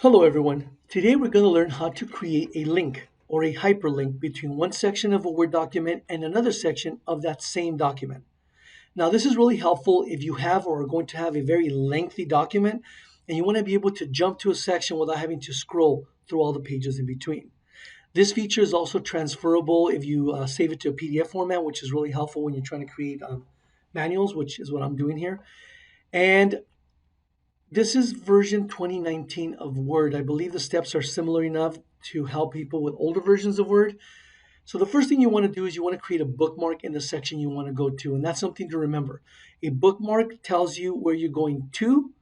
Hello everyone. Today we're going to learn how to create a link or a hyperlink between one section of a Word document and another section of that same document. Now this is really helpful if you have or are going to have a very lengthy document and you want to be able to jump to a section without having to scroll through all the pages in between. This feature is also transferable if you save it to a PDF format, which is really helpful when you're trying to create manuals, which is what I'm doing here. And this is version 2019 of Word. I believe the steps are similar enough to help people with older versions of Word. So the first thing you want to do is you want to create a bookmark in the section you want to go to, and that's something to remember. A bookmark tells you where you're going to,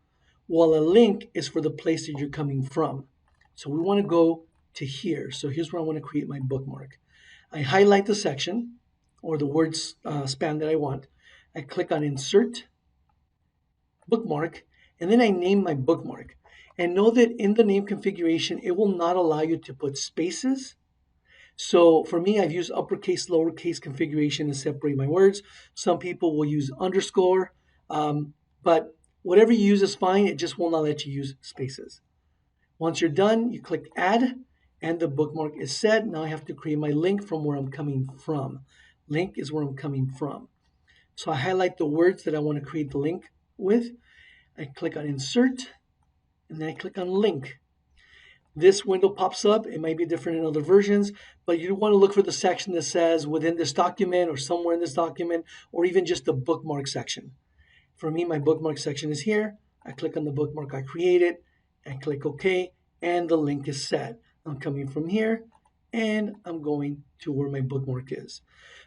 while a link is for the place that you're coming from. So we want to go to here. So here's where I want to create my bookmark. I highlight the section or the words span that I want. I click on Insert, Bookmark, and then I name my bookmark. And know that in the name configuration, it will not allow you to put spaces. So for me, I've used uppercase, lowercase configuration to separate my words. Some people will use underscore, but whatever you use is fine. It just will not let you use spaces. Once you're done, you click add and the bookmark is set. Now I have to create my link from where I'm coming from. Link is where I'm coming from. So I highlight the words that I want to create the link with. I click on insert and then I click on link. This window pops up. It might be different in other versions, but you want to look for the section that says within this document or somewhere in this document, or even just the bookmark section. For me, my bookmark section is here. I click on the bookmark I created, I click OK, and the link is set. I'm coming from here, and I'm going to where my bookmark is.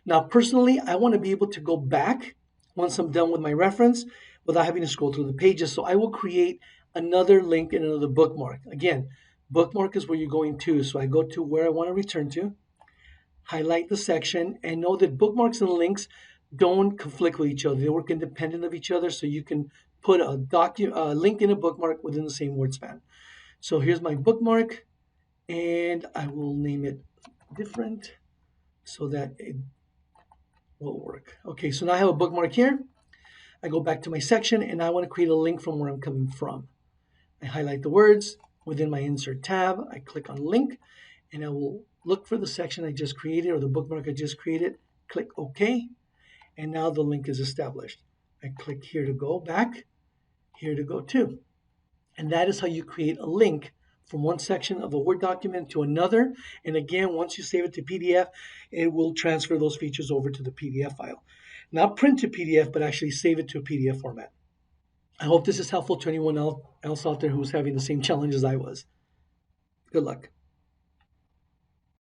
Now, personally, I want to be able to go back once I'm done with my reference without having to scroll through the pages. So I will create another link and another bookmark. Again, bookmark is where you're going to. So I go to where I want to return to, highlight the section, and know that bookmarks and links don't conflict with each other. They work independent of each other, so you can put a link in a bookmark within the same word span. So here's my bookmark, and I will name it different so that it will work. Okay, so now I have a bookmark here. I go back to my section, and I want to create a link from where I'm coming from. I highlight the words within my insert tab. I click on link, and I will look for the section I just created or the bookmark I just created. Click OK, and now the link is established. I click here to go back, here to go to. And that is how you create a link from one section of a Word document to another. And again, once you save it to PDF, it will transfer those features over to the PDF file. Not print to PDF, but actually save it to a PDF format. I hope this is helpful to anyone else out there who's having the same challenge as I was. Good luck.